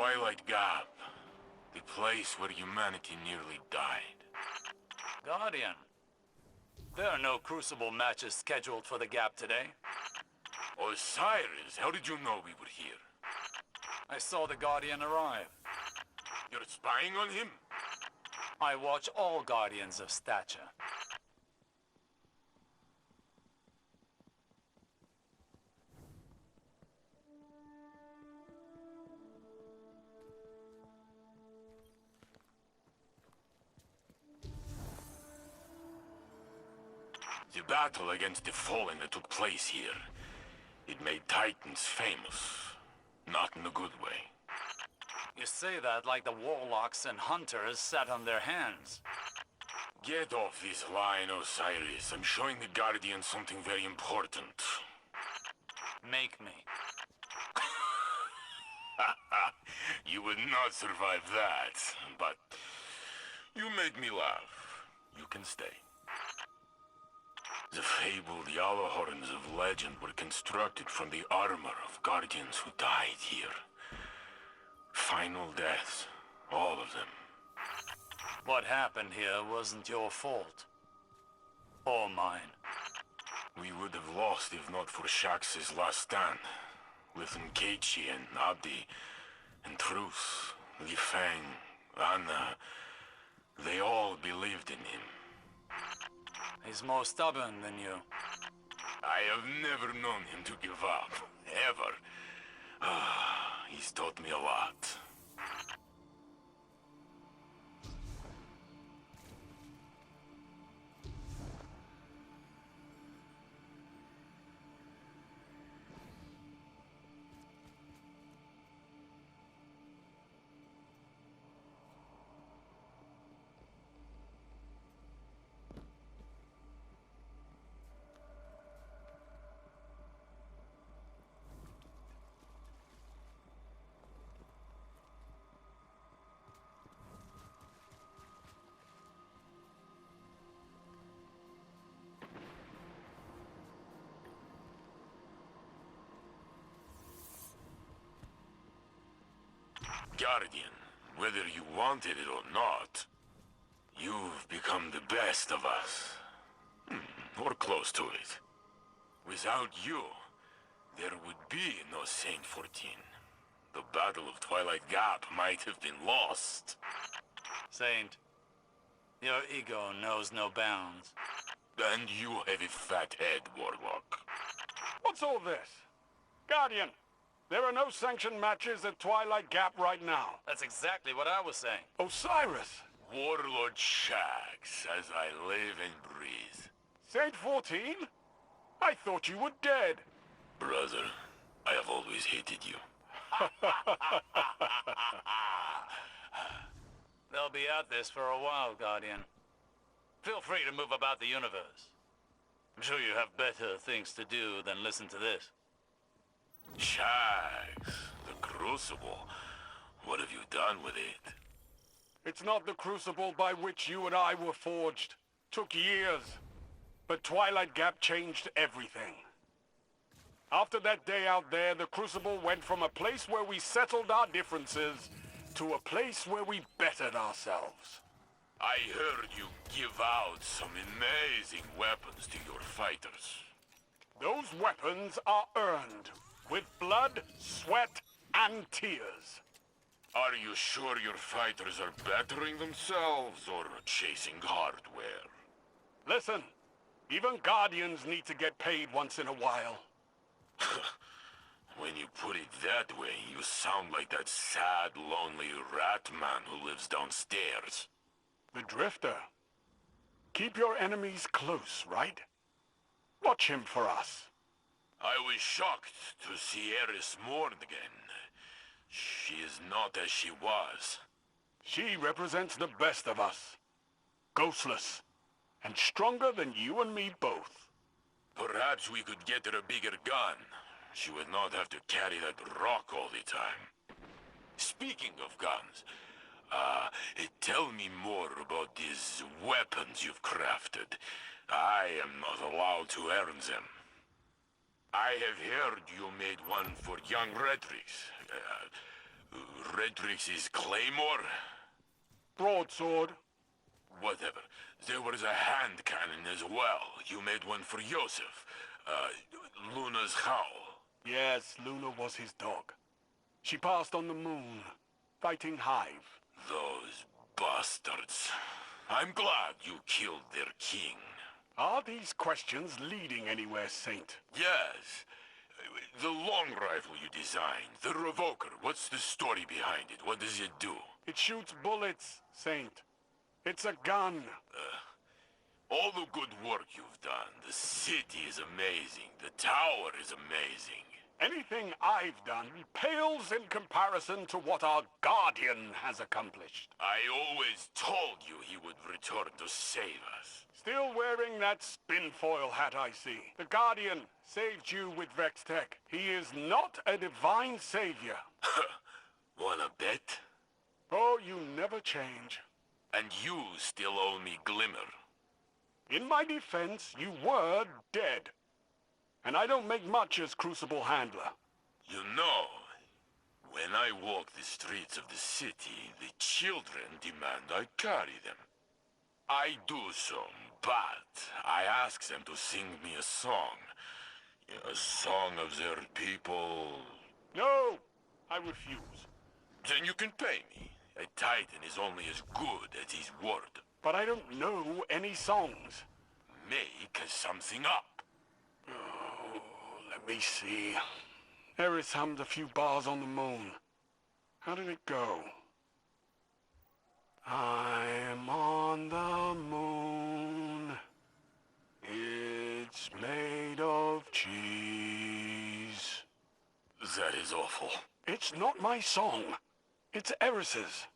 Twilight Gap. The place where humanity nearly died. Guardian, there are no Crucible matches scheduled for the Gap today. Osiris, how did you know we were here? I saw the Guardian arrive. You're spying on him? I watch all Guardians of stature. The battle against the Fallen that took place here, it made Titans famous. Not in a good way. You say that like the warlocks and hunters sat on their hands. Get off this line, Osiris. I'm showing the Guardians something very important. Make me. You would not survive that, but you made me laugh. You can stay. The fabled Yalahorns of legend were constructed from the armor of Guardians who died here. Final deaths, all of them. What happened here wasn't your fault. Or mine. We would have lost if not for Shax's last stand. With Nkeichi and Abdi, and Truce, Li Feng, Anna, they all believed in him. He's more stubborn than you. I have never known him to give up, ever. He's taught me a lot. Guardian, whether you wanted it or not, you've become the best of us. Or close to it. Without you, there would be no Saint 14. The Battle of Twilight Gap might have been lost. Saint, your ego knows no bounds. And you have a fat head, Warlock. What's all this? Guardian, there are no sanctioned matches at Twilight Gap right now. That's exactly what I was saying. Osiris! Warlord Shax, as I live and breathe. Saint 14? I thought you were dead. Brother, I have always hated you. They'll be at this for a while, Guardian. Feel free to move about the universe. I'm sure you have better things to do than listen to this. Shax, the Crucible. What have you done with it? It's not the crucible by which you and I were forged. Took years. But Twilight Gap changed everything. After that day out there, the Crucible went from a place where we settled our differences to a place where we bettered ourselves. I heard you give out some amazing weapons to your fighters. Those weapons are earned with blood, sweat, and tears. Are you sure your fighters are bettering themselves or chasing hardware? Listen, even Guardians need to get paid once in a while. When you put it that way, you sound like that sad, lonely rat man who lives downstairs. The Drifter. Keep your enemies close, right? Watch him for us. I was shocked to see Eris mourn again. She is not as she was. She represents the best of us. Ghostless. And stronger than you and me both. Perhaps we could get her a bigger gun. She would not have to carry that rock all the time. Speaking of guns, tell me more about these weapons you've crafted. I am not allowed to earn them. I have heard you made one for young Redrix. Redrix's claymore? Broadsword. Whatever. There was a hand cannon as well. You made one for Yosef. Luna's howl. Yes, Luna was his dog. She passed on the moon, fighting Hive. Those bastards. I'm glad you killed their king. Are these questions leading anywhere, Saint? Yes. The long rifle you designed, the Revoker, what's the story behind it? What does it do? It shoots bullets, Saint. It's a gun. All the good work you've done. The city is amazing. The tower is amazing. Anything I've done pales in comparison to what our Guardian has accomplished. I always told you he would return to save us. Still wearing that spinfoil hat, I see. The Guardian saved you with Vextech. He is not a divine savior. Wanna bet? Oh, you never change. And you still owe me Glimmer. In my defense, you were dead. And I don't make much as Crucible Handler. You know, when I walk the streets of the city, the children demand I carry them. I do so, but I ask them to sing me a song. A song of their people. No, I refuse. Then you can pay me. A Titan is only as good as his word. But I don't know any songs. Make something up. Oh, let me see. Eris hummed a few bars on the moon. How did it go? I'm on the moon. It's made of cheese. That is awful. It's not my song. It's Eris's.